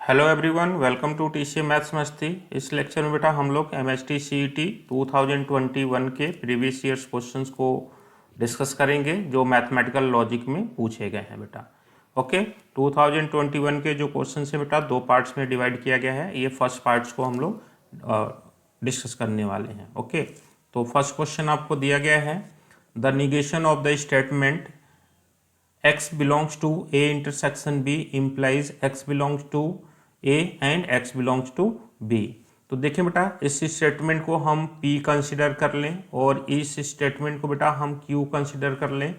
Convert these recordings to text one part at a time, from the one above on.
Hello everyone, welcome to TC maths Masti. इस lecture में बेटा हम लोग एमएसटी सीईटी 2021 के प्रीवियस ईयर्स क्वेश्चंस को डिस्कस करेंगे जो मैथमेटिकल लॉजिक में पूछे गए हैं बेटा। ओके, 2021 के जो क्वेश्चंस हैं बेटा दो पार्ट्स में डिवाइड किया गया है। ये फर्स्ट पार्ट्स को हम लोग डिस्कस करने वाले हैं। ओके, तो फर्स्ट क्वेश्चन आपको दिया गया है, the negation of the statement x belongs to a intersection b implies x belongs to a and x belongs to b। तो देखिए बेटा, इस स्टेटमेंट को हम p कंसिडर कर लें और इस स्टेटमेंट को बेटा हम q कंसिडर कर लें,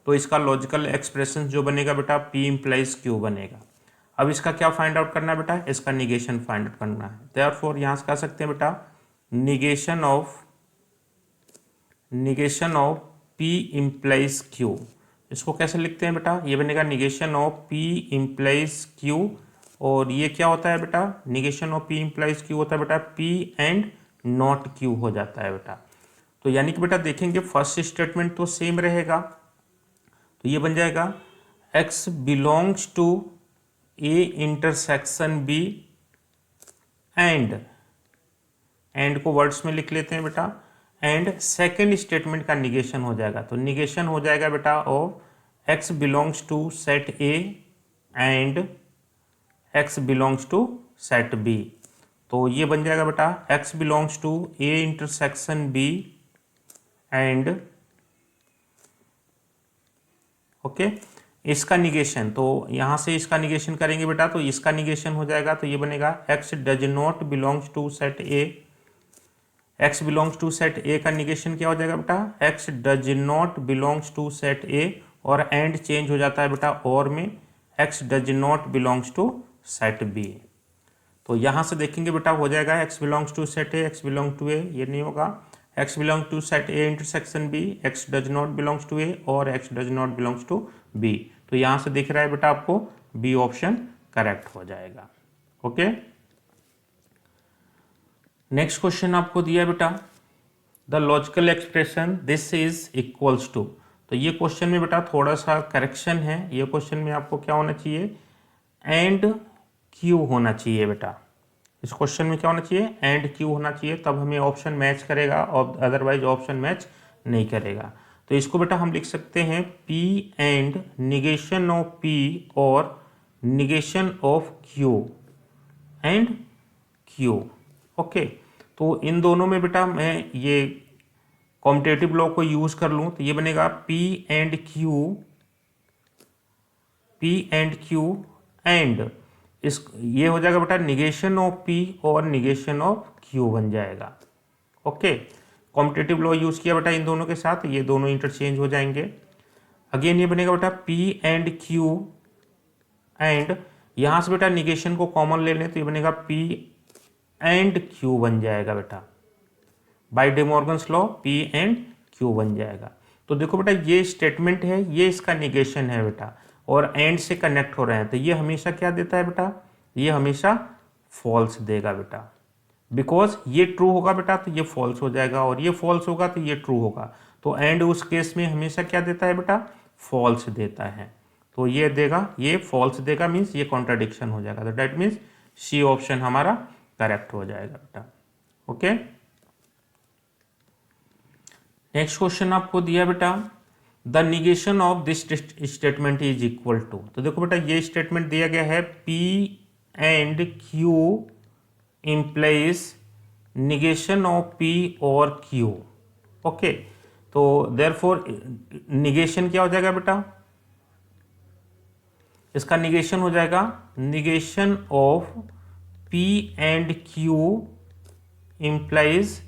तो इसका लॉजिकल एक्सप्रेशन जो बनेगा बेटा p इम्प्लाइज q बनेगा। अब इसका क्या फाइंड आउट करना है बेटा, इसका निगेशन फाइंड आउट करना है। देयरफॉर यहाँ से कह सकते हैं बेटा negation of p implies q। इसको कैसे लिखते हैं बेटा, ये बनेगा negation of p implies q। और ये क्या होता है बेटा, negation of p implies q होता है बेटा p एंड नॉट q हो जाता है बेटा। तो यानी कि बेटा देखेंगे फर्स्ट स्टेटमेंट तो सेम रहेगा, तो ये बन जाएगा x belongs to a intersection b and को वर्ड्स में लिख लेते हैं बेटा, एंड सेकेंड स्टेटमेंट का निगेशन हो जाएगा। तो निगेशन हो जाएगा बेटा of x belongs to set A and x belongs to set B। तो ये बन जाएगा बेटा x belongs to A intersection B and okay इसका निगेशन, तो यहाँ से इसका निगेशन करेंगे बेटा तो इसका निगेशन हो जाएगा। तो ये बनेगा x does not belongs to set A। x belongs to set A का निगेशन क्या हो जाएगा बेटा, x does not belongs to set A, और एंड चेंज हो जाता है बेटा और में x does not belongs to set B। तो यहाँ से देखेंगे बेटा हो जाएगा x belongs to set A, x belong to A, ये नहीं होगा, x belong to set A intersection B, x does not belongs to A और x does not belongs to B। तो यहाँ से दिख रहा है बेटा आपको B ऑप्शन करेक्ट हो जाएगा। ओके, नेक्स्ट क्वेश्चन आपको दिया है बेटा, the logical expression this is equals to. तो ये क्वेश्चन में बेटा थोड़ा सा करेक्शन है। ये क्वेश्चन में आपको क्या होना चाहिए, एंड क्यू होना चाहिए बेटा। इस क्वेश्चन में क्या होना चाहिए, एंड क्यू होना चाहिए, तब हमें ऑप्शन मैच करेगा और अदरवाइज ऑप्शन मैच नहीं करेगा। तो इसको बेटा हम लिख सकते हैं P and negation of P और negation of Q and Q। Okay, तो इन दोनों में बेटा मैं ये कॉम्पिटेटिव लॉ को यूज कर लूं तो ये बनेगा P एंड Q एंड इस ये हो जाएगा बेटा निगेशन ऑफ P और निगेशन ऑफ Q बन जाएगा। ओके, कॉम्पिटेटिव लॉ यूज किया बेटा इन दोनों के साथ, ये दोनों इंटरचेंज हो जाएंगे। अगेन ये बनेगा बेटा P एंड Q एंड यहां से बेटा निगेशन को कॉमन ले लें तो ये बनेगा P एंड Q बन जाएगा बेटा, by day Morgan's law P and Q बन जाएगा। तो देखो बेटा ये स्टेटमेंट है, ये इसका निगेशन है बेटा, और एंड से कनेक्ट हो रहे हैं, तो ये हमेशा क्या देता है बेटा, ये हमेशा फॉल्स देगा बेटा, बिकॉज ये ट्रू होगा बेटा तो ये फॉल्स हो जाएगा, और ये फॉल्स होगा तो ये ट्रू होगा। तो एंड उस केस में हमेशा क्या देता है बेटा, फॉल्स देता है। तो ये देगा, ये फॉल्स देगा, मीन्स ये कॉन्ट्राडिक्शन हो जाएगा। तो डेट मीन्स सी ऑप्शन हमारा करेक्ट हो जाएगा बेटा। ओके, नेक्स्ट क्वेश्चन आपको दिया बेटा, the negation of this statement is equal to. तो देखो बेटा ये स्टेटमेंट दिया गया है P and Q implies negation of P और Q। ओके, तो देयरफॉर निगेशन क्या हो जाएगा बेटा, इसका निगेशन हो जाएगा negation of P and Q implies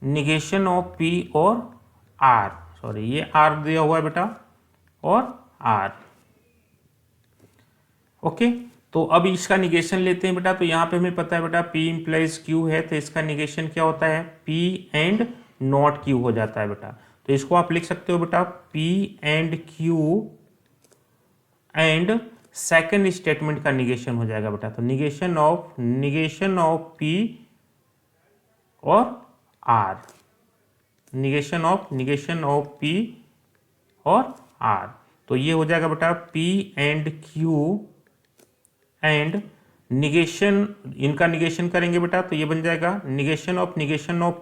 negation of P और R। सॉरी, ये R दिया हुआ है बेटा और R। ओके, तो अब इसका निगेशन लेते हैं बेटा। तो यहाँ पे हमें पता है बेटा P इम्प्लाइज Q है, तो इसका निगेशन क्या होता है, P एंड नॉट Q हो जाता है बेटा। तो इसको आप लिख सकते हो बेटा P and Q and second statement का निगेशन हो जाएगा बेटा। तो निगेशन ऑफ P और R, निगेशन ऑफ P और R। तो ये हो जाएगा बेटा P and Q and negation, इनका निगेशन करेंगे बेटा तो ये बन जाएगा निगेशन ऑफ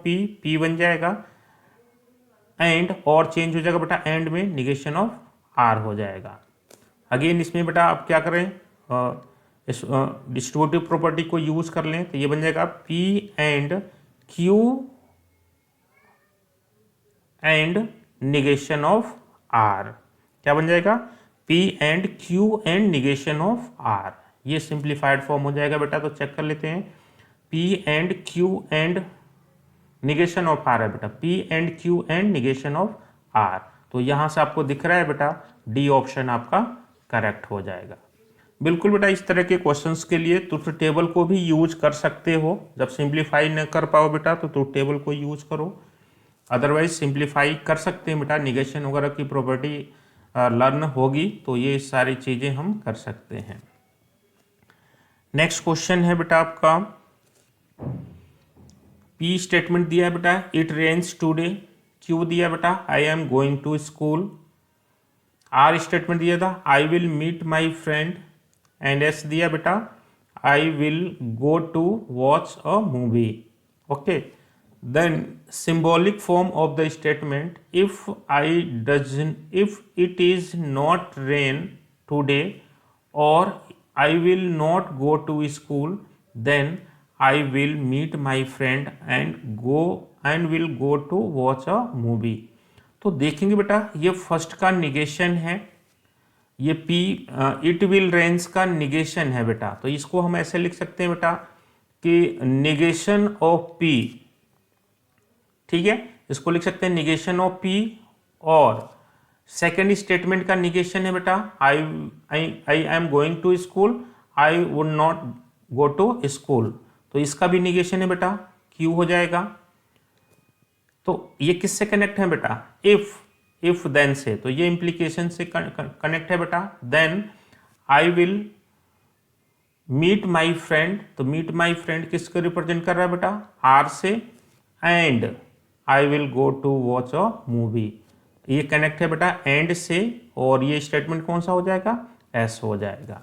पी, पी बन जाएगा, एंड और चेंज हो जाएगा बेटा एंड में निगेशन ऑफ आर हो जाएगा। अगेन इसमें बेटा आप क्या करें, डिस्ट्रीब्यूटिव प्रॉपर्टी को यूज कर लें तो ये बन जाएगा P and Q and negation of R. क्या बन जाएगा, P and Q and negation of R. ये सिंप्लीफाइड फॉर्म हो जाएगा बेटा, तो चेक कर लेते हैं। P and Q and negation of R है बेटा, P and Q and negation of R. तो यहां से आपको दिख रहा है बेटा डी ऑप्शन आपका करेक्ट हो जाएगा। बिल्कुल बेटा, इस तरह के क्वेश्चंस के लिए ट्रुथ टेबल को भी यूज कर सकते हो। जब सिंप्लीफाई न कर पाओ बेटा तो ट्रुथ टेबल को यूज करो, अदरवाइज सिंप्लीफाई कर सकते हैं बेटा। निगेशन वगैरह की प्रॉपर्टी लर्न होगी तो ये सारी चीज़ें हम कर सकते हैं। नेक्स्ट क्वेश्चन है बेटा आपका, पी स्टेटमेंट दिया है बेटा, इट रेन्स टूडे। क्यू दिया बेटा, I am going to school. R statement दिया था, I will meet my friend. And S दिया बेटा, I will go to watch a movie. Okay, then symbolic form of the statement, if it is not rain today or I will not go to school, then I will meet my friend and will go to watch a movie। तो देखेंगे बेटा ये first का negation है, ये P it will rains का negation है बेटा। तो इसको हम ऐसे लिख सकते हैं बेटा कि निगेशन ऑफ पी, ठीक है, इसको लिख सकते हैं निगेशन ऑफ पी। और सेकेंड स्टेटमेंट का निगेशन है बेटा, I am going to school, I would not go to school. तो इसका भी निगेशन है बेटा, क्यू हो जाएगा। तो ये किससे कनेक्ट है बेटा, इफ देन से, तो ये इंप्लीकेशन से कनेक्ट है बेटा। Then I will meet my friend, तो मीट माई फ्रेंड किसको रिप्रेजेंट कर रहा है बेटा, आर से। And I will go to watch a movie, ये कनेक्ट है बेटा एंड से, और ये स्टेटमेंट कौन सा हो जाएगा, एस हो जाएगा।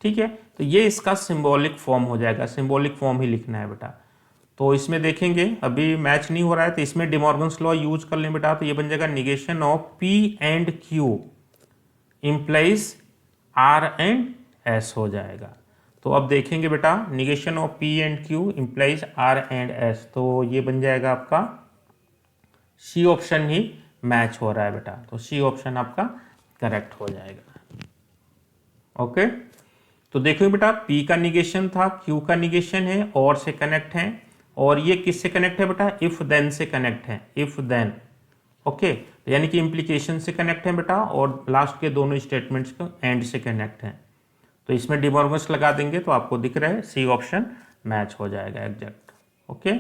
ठीक है, तो ये इसका सिंबॉलिक फॉर्म हो जाएगा, सिंबॉलिक फॉर्म ही लिखना है बेटा। तो इसमें देखेंगे अभी मैच नहीं हो रहा है तो इसमें डिमॉर्गन्स लॉ यूज कर लें बेटा। तो ये बन जाएगा negation of P and Q implies R and S हो जाएगा। तो अब देखेंगे बेटा negation of P and Q implies R and S, तो ये बन जाएगा आपका सी ऑप्शन ही मैच हो रहा है बेटा। तो सी ऑप्शन आपका करेक्ट हो जाएगा। ओके, तो देखो बेटा पी का निगेशन था, क्यू का निगेशन है, और से कनेक्ट है, और ये किससे कनेक्ट है बेटा, इफ देन से कनेक्ट है, इफ देन। ओके, यानी कि इंप्लीकेशन से कनेक्ट है बेटा, और लास्ट के दोनों स्टेटमेंट्स को एंड से कनेक्ट है। तो इसमें डिमॉर्गन्स लगा देंगे तो आपको दिख रहा है सी ऑप्शन मैच हो जाएगा एग्जैक्ट। ओके,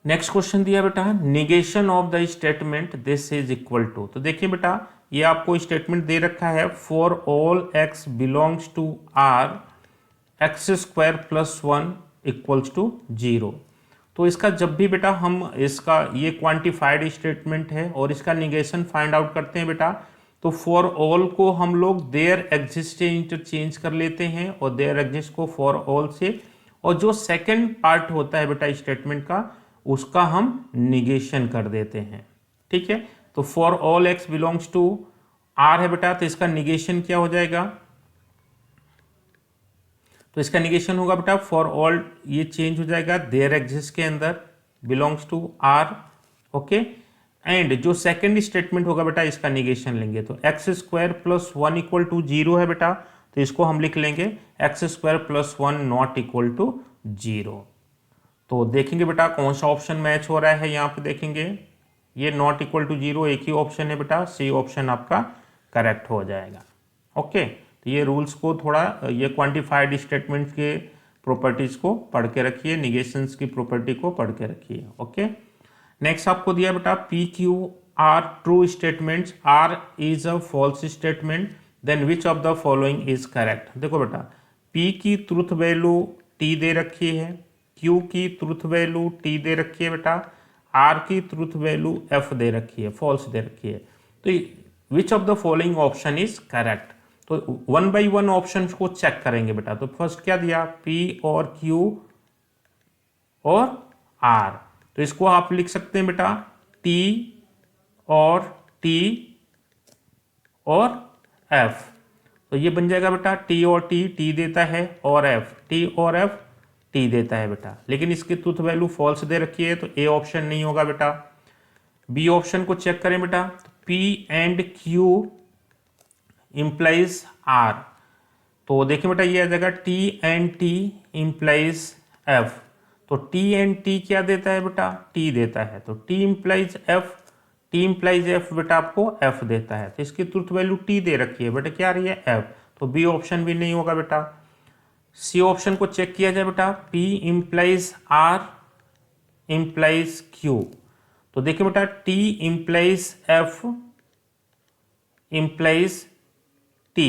नेक्स्ट क्वेश्चन दिया बेटा, negation of the statement this is equal to. तो देखिए बेटा ये आपको स्टेटमेंट दे रखा है, for all X belongs to R X square plus 1 equals to 0। तो इसका जब भी बेटा हम इसका ये क्वांटिफाइड स्टेटमेंट है और इसका निगेशन फाइंड आउट करते हैं बेटा, तो फॉर ऑल को हम लोग देयर एग्जिस्ट से इंटरचेंज कर लेते हैं और देयर एग्जिस्ट को फॉर ऑल से, और जो सेकंड पार्ट होता है बेटा स्टेटमेंट का उसका हम निगेशन कर देते हैं। ठीक है, तो for all X belongs to R है बेटा, तो इसका निगेशन क्या हो जाएगा, तो इसका निगेशन होगा बेटा फॉर ऑल, ये चेंज हो जाएगा देयर एग्जिस्ट के अंदर belongs to R. Okay, and जो सेकंड स्टेटमेंट होगा बेटा इसका निगेशन लेंगे, तो X square plus 1 equal to 0 है बेटा, तो इसको हम लिख लेंगे X square plus 1 not equal to 0। तो देखेंगे बेटा कौन सा ऑप्शन मैच हो रहा है, यहाँ पे देखेंगे ये नॉट इक्वल टू 0 एक ही ऑप्शन है बेटा, सी ऑप्शन आपका करेक्ट हो जाएगा। ओके, तो ये रूल्स को थोड़ा ये क्वांटिफाइड स्टेटमेंट्स के प्रॉपर्टीज को पढ़ के रखिए, निगेशंस की प्रॉपर्टी को पढ़ के रखिए। ओके, नेक्स्ट आपको दिया बेटा P Q R true statements, R is a false statement, then which of the following is correct. देखो बेटा पी की ट्रूथ वैल्यू टी दे रखी है, क्यू की ट्रूथ वैल्यू टी दे रखी है बेटा, आर की ट्रूथ वैल्यू एफ दे रखी है, फॉल्स दे रखी है। तो विच of the following option is correct, तो 1 by 1 ऑप्शन को चेक करेंगे बेटा। तो फर्स्ट क्या दिया, P और Q और R, तो इसको आप लिख सकते हैं बेटा T और T और F। तो ये बन जाएगा बेटा T और T देता है, और F T और F T देता है बेटा। लेकिन इसकी ट्रूथ वैल्यू फॉल्स दे रखी है, तो ए ऑप्शन नहीं होगा बेटा। बी ऑप्शन को चेक करें बेटा, P and Q implies R। तो देखिए बेटा ये आ जाएगा T and T implies F। तो T एंड T क्या देता है बेटा, T देता है। तो T implies F, T implies F बेटा आपको F देता है। तो इसकी ट्रूथ वैल्यू T दे रखी है बेटा, क्या आ रही है F। तो बी ऑप्शन भी नहीं होगा बेटा। सी ऑप्शन को चेक किया जाए बेटा, P implies R implies Q। तो देखिए बेटा T implies F implies T,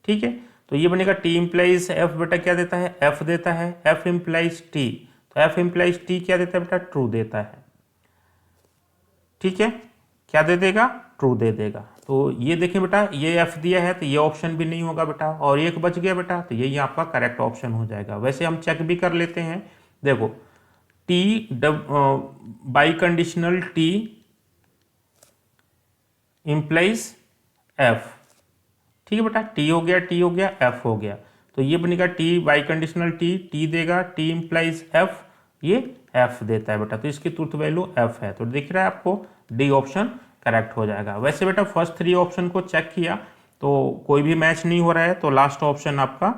ठीक है। तो ये बनेगा T इंप्लाइज F बेटा क्या देता है, F देता है। F इंप्लाइज T, तो F इंप्लाइज T क्या देता है बेटा, ट्रू देता है, ठीक है। क्या दे देगा, ट्रू दे देगा। तो ये देखिए बेटा ये F दिया है, तो ये ऑप्शन भी नहीं होगा बेटा, और एक बच गया बेटा, तो यही आपका करेक्ट ऑप्शन हो जाएगा। वैसे हम चेक भी कर लेते हैं, देखो T by conditional T implies F, ठीक है बेटा। T हो गया, T हो गया, F हो गया। तो ये बनेगा T बाई कंडीशनल T देगा, T इंप्लाइज F, ये F देता है बेटा। तो इसकी ट्रूथ वैल्यू F है। तो दिख रहा है आपको, डी ऑप्शन करेक्ट हो जाएगा। वैसे बेटा फर्स्ट 3 ऑप्शन को चेक किया तो कोई भी मैच नहीं हो रहा है, तो लास्ट ऑप्शन आपका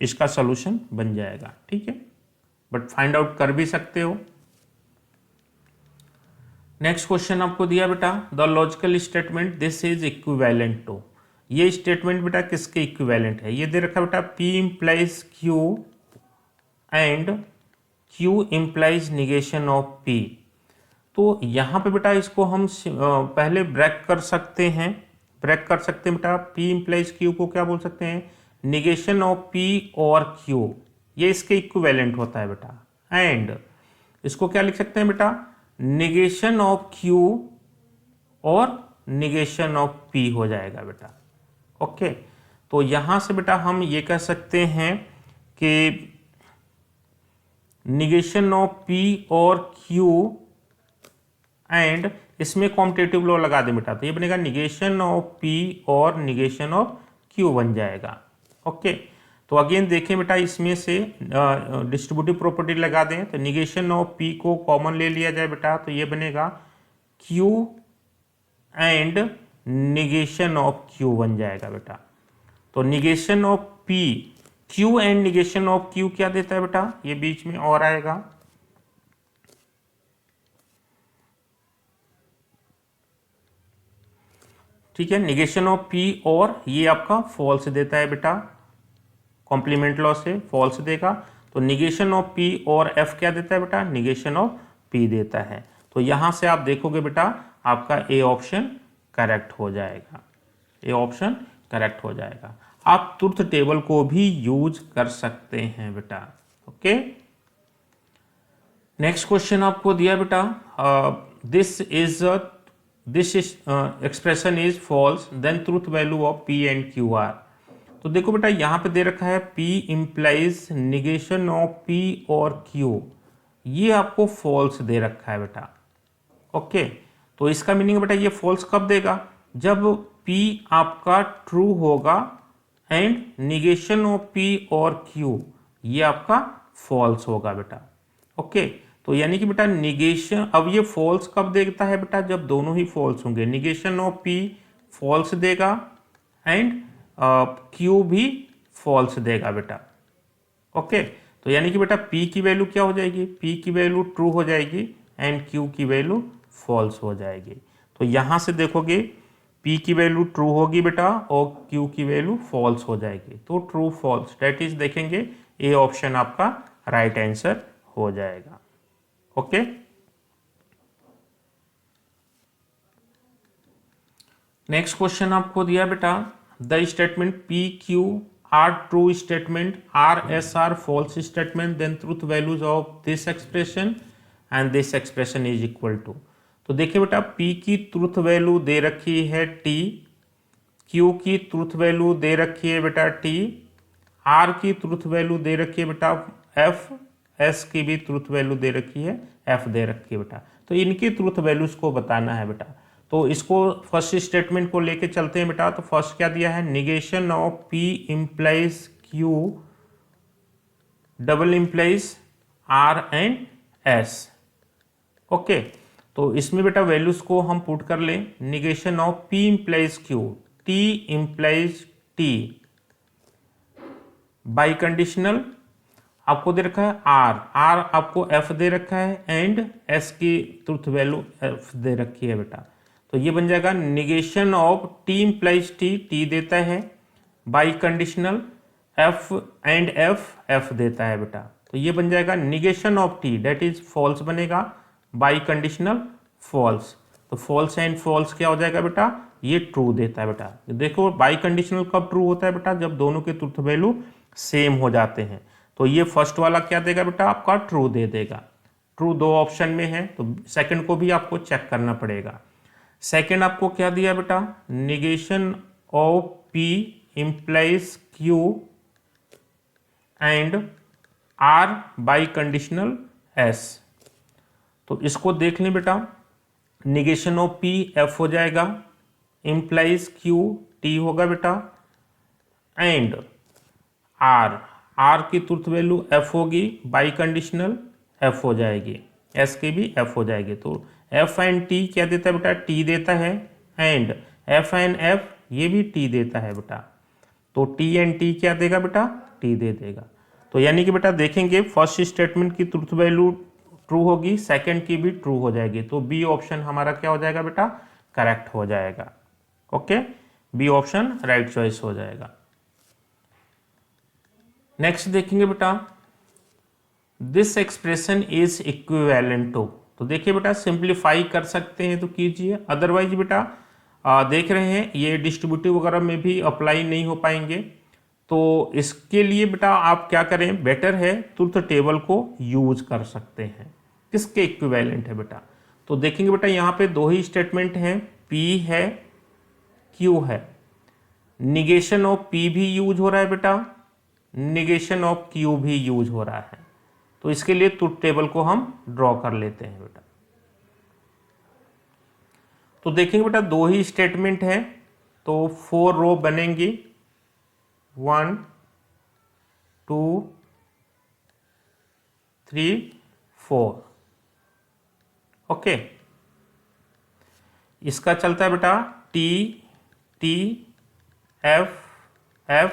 इसका सोल्यूशन बन जाएगा, ठीक है। बट फाइंड आउट कर भी सकते हो। नेक्स्ट क्वेश्चन आपको दिया बेटा, the logical statement this is equivalent to. ये स्टेटमेंट बेटा किसके इक्विवेलेंट है, ये दे रखा बेटा P implies Q and Q implies negation of P। तो यहाँ पे बेटा इसको हम पहले ब्रेक कर सकते हैं, बेटा। P इंप्लाइज Q को क्या बोल सकते हैं, निगेशन ऑफ P और Q, ये इसके इक्विवेलेंट होता है बेटा। एंड इसको क्या लिख सकते हैं बेटा, निगेशन ऑफ Q और निगेशन ऑफ P हो जाएगा बेटा, ओके। तो यहां से बेटा हम ये कह सकते हैं कि निगेशन ऑफ P और Q एंड इसमें कॉम्पिटेटिव लॉ लगा दें बेटा, तो ये बनेगा निगेशन ऑफ P और निगेशन ऑफ Q बन जाएगा, ओके। तो अगेन देखें बेटा इसमें से डिस्ट्रीब्यूटिव प्रॉपर्टी लगा दें, तो निगेशन ऑफ P को कॉमन ले लिया जाए बेटा, तो ये बनेगा Q and negation of Q बन जाएगा बेटा। तो negation of P, Q and negation of Q क्या देता है बेटा, ये बीच में और आएगा, ठीक है। निगेशन ऑफ P और ये आपका फॉल्स देता है बेटा, कॉम्प्लीमेंट लॉ से फॉल्स देगा। तो निगेशन ऑफ P और F क्या देता है बेटा, निगेशन ऑफ P देता है। तो यहां से आप देखोगे बेटा आपका ए ऑप्शन करेक्ट हो जाएगा, ए ऑप्शन करेक्ट हो जाएगा। आप ट्रुथ टेबल को भी यूज कर सकते हैं बेटा, ओके। नेक्स्ट क्वेश्चन आपको दिया बेटा, this expression is false, then truth value of P and Q are. तो देखो बेटा यहां पे दे रखा है P implies negation of P और Q, ये आपको फॉल्स दे रखा है बेटा, ओके। तो इसका मीनिंग बेटा ये फॉल्स कब देगा, जब P आपका ट्रू होगा एंड निगेशन ऑफ P और Q ये आपका फॉल्स होगा बेटा, ओके। तो यानी कि बेटा निगेशन, अब ये फॉल्स कब देता है बेटा, जब दोनों ही फॉल्स होंगे, निगेशन ऑफ P फॉल्स देगा एंड Q भी फॉल्स देगा बेटा, ओके। तो यानी कि बेटा P की वैल्यू क्या हो जाएगी, P की वैल्यू ट्रू हो जाएगी एंड Q की वैल्यू फॉल्स हो जाएगी। तो यहां से देखोगे P की वैल्यू ट्रू होगी बेटा और Q की वैल्यू फॉल्स हो जाएगी। तो ट्रू फॉल्स डेट इज देखेंगे, ए ऑप्शन आपका राइट आंसर हो जाएगा, ओके। नेक्स्ट क्वेश्चन आपको दिया बेटा, the statement P Q are true statement, R S are false statement, then truth values of this expression and this expression is equal to. तो देखिए बेटा P की ट्रूथ वैल्यू दे रखी है T, Q की ट्रूथ वैल्यू दे रखी है बेटा T, R की ट्रूथ वैल्यू दे रखी है बेटा F, S की भी ट्रूथ वैल्यू दे रखी है, F दे रखी है बेटा। तो इनकी ट्रूथ वैल्यूज को बताना है बेटा। तो इसको फर्स्ट स्टेटमेंट को लेके चलते हैं बेटा। तो फर्स्ट क्या दिया है, negation of P implies Q double implies R and S। Okay, तो इसमें बेटा वैल्यूज को हम पुट कर लें। Negation of P implies Q, T implies T, by conditional आपको दे रखा है R आपको F दे रखा है एंड S की ट्रूथ वैल्यू F दे रखी है बेटा। तो ये बन जाएगा negation of T implies T देता है, biconditional F and F देता है बेटा। तो ये बन जाएगा negation of T that is false बनेगा, बाई कंडीशनल फॉल्स। तो फॉल्स एंड फॉल्स क्या हो जाएगा बेटा, ये ट्रू देता है बेटा। देखो बाई कंडीशनल कब ट्रू होता है बेटा, जब दोनों के ट्रूथ वैल्यू सेम हो जाते हैं। तो ये फर्स्ट वाला क्या देगा बेटा, आपका ट्रू दे देगा। ट्रू दो ऑप्शन में है, तो सेकंड को भी आपको चेक करना पड़ेगा। सेकंड आपको क्या दिया बेटा, negation of P implies Q and R by conditional S। तो इसको देख लें बेटा, निगेशन ऑफ P F हो जाएगा, इम्प्लाइज Q T होगा बेटा, एंड R की ट्रूथ वैल्यू F होगी, बाई कंडीशनल F हो जाएगी, S की भी F हो जाएगी। तो F एंड T क्या देता है बेटा, T देता है, एंड F एंड F ये भी T देता है बेटा। तो T एंड T क्या देगा बेटा, T दे देगा। तो यानी कि बेटा देखेंगे फर्स्ट स्टेटमेंट की ट्रूथ वैल्यू ट्रू होगी, सेकंड की भी ट्रू हो जाएगी। तो बी ऑप्शन हमारा क्या हो जाएगा बेटा, करेक्ट हो जाएगा। Okay, B option right choice हो जाएगा। नेक्स्ट देखेंगे बेटा, this expression is equivalent to. तो देखिए बेटा सिंप्लीफाई कर सकते हैं तो कीजिए, अदरवाइज बेटा देख रहे हैं ये डिस्ट्रीब्यूटिव वगैरह में भी अप्लाई नहीं हो पाएंगे। तो इसके लिए बेटा आप क्या करें, बेटर है ट्रूथ टेबल को यूज कर सकते हैं। किसके इक्विवेलेंट है बेटा, तो देखेंगे बेटा यहाँ पे दो ही स्टेटमेंट हैं, P है Q है, निगेशन ऑफ P भी यूज हो रहा है बेटा, निगेशन ऑफ Q भी यूज हो रहा है। तो इसके लिए ट्रूथ टेबल को हम ड्रॉ कर लेते हैं बेटा। तो देखेंगे बेटा दो ही स्टेटमेंट है, तो 4 रो बनेंगी, 1 2 3 4। ओके, इसका चलता है बेटा T T F F,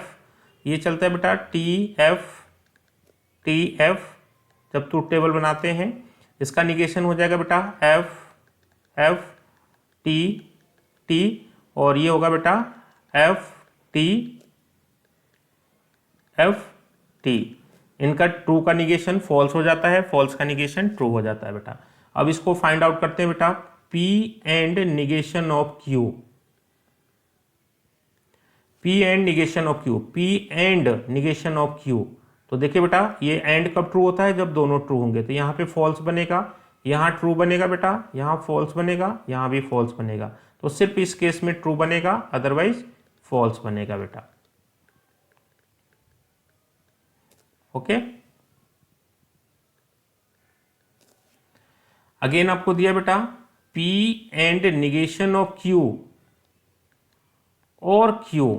ये चलता है बेटा T F T F। जब ट्रूथ टेबल बनाते हैं इसका निगेशन हो जाएगा बेटा F F T T, और ये होगा बेटा F T F T। इनका ट्रू का निगेशन फॉल्स हो जाता है, फॉल्स का निगेशन ट्रू हो जाता है बेटा। अब इसको फाइंड आउट करते हैं बेटा, P and negation of Q, P and negation of Q, P and negation of Q। तो देखिए बेटा ये एंड कब ट्रू होता है, जब दोनों ट्रू होंगे। तो यहाँ पे फॉल्स बनेगा, यहाँ ट्रू बनेगा बेटा, यहाँ फॉल्स बनेगा, यहाँ भी फॉल्स बनेगा। तो सिर्फ इस केस में ट्रू बनेगा, अदरवाइज फॉल्स बनेगा बेटा। ओके, अगेन आपको दिया बेटा P and negation of Q और Q,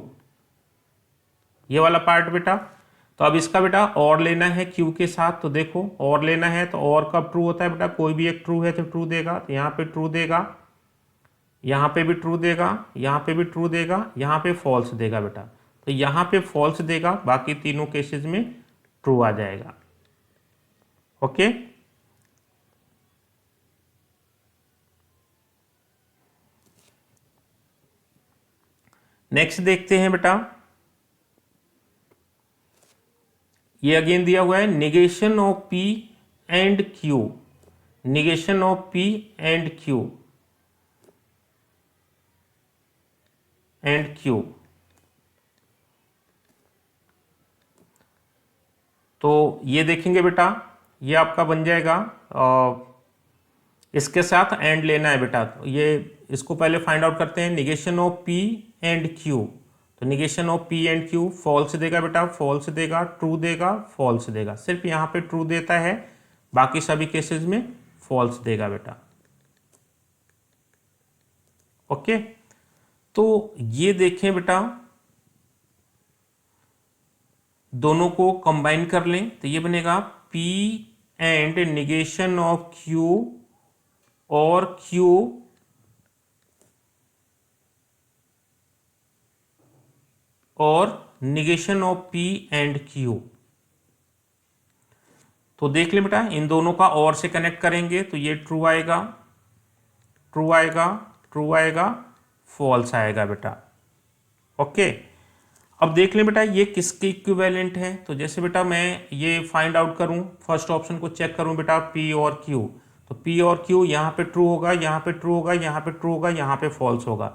ये वाला पार्ट बेटा। तो अब इसका बेटा और लेना है Q के साथ। तो देखो और लेना है तो और कब ट्रू होता है बेटा, कोई भी एक ट्रू है तो ट्रू देगा। तो यहाँ पे ट्रू देगा, यहाँ पे भी ट्रू देगा, यहाँ पे भी ट्रू देगा, यहाँ पे फॉल्स देगा बेटा। तो यहाँ पे फॉल्स देगा, बाकी तीनों केसेस में ट्रू आ जाएगा। ओके, नेक्स्ट देखते हैं बेटा, ये अगेन दिया हुआ है negation of P and Q, negation of P and Q and Q। तो ये देखेंगे बेटा, ये आपका बन जाएगा इसके साथ एंड लेना है बेटा। तो ये इसको पहले फाइंड आउट करते हैं, negation of P and Q. तो negation of P and Q false देगा बेटा, फॉल्स देगा, ट्रू देगा, फॉल्स देगा। सिर्फ यहाँ पे ट्रू देता है, बाकी सभी केसेस में फॉल्स देगा बेटा। ओके, तो ये देखें बेटा, दोनों को कंबाइन कर लें तो ये बनेगा P and negation of Q और Q और negation of P and Q। तो देख लें बेटा, इन दोनों का और से कनेक्ट करेंगे तो ये ट्रू आएगा, ट्रू आएगा, ट्रू आएगा, फॉल्स आएगा बेटा। ओके, अब देख लें बेटा ये किसके इक्विवेलेंट है। तो जैसे बेटा मैं ये फाइंड आउट करूं, फर्स्ट ऑप्शन को चेक करूं बेटा, P और Q। तो P और Q यहाँ पे ट्रू होगा, यहाँ पे ट्रू होगा, यहाँ पे ट्रू होगा, यहाँ पे फॉल्स होगा।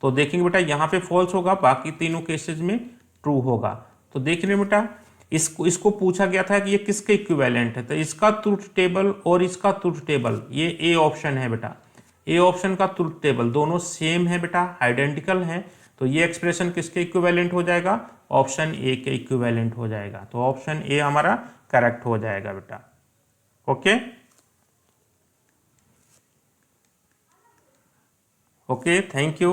तो देखेंगे बेटा यहाँ पे फॉल्स होगा, बाकी तीनों केसेस में ट्रू होगा। तो देख रहे बेटा, इसको पूछा गया था कि ये किसके इक्विवेलेंट है। तो इसका ट्रुथ टेबल और इसका ट्रुथ टेबल, ये ए ऑप्शन है बेटा। ए ऑप्शन का ट्रुथ टेबल दोनों सेम है बेटा, आइडेंटिकल है। तो ये एक्सप्रेशन किसके इक्विवेलेंट हो जाएगा, ऑप्शन ए के इक्विवेलेंट हो जाएगा। तो ऑप्शन ए हमारा करेक्ट हो जाएगा बेटा। Okay, okay, thank you.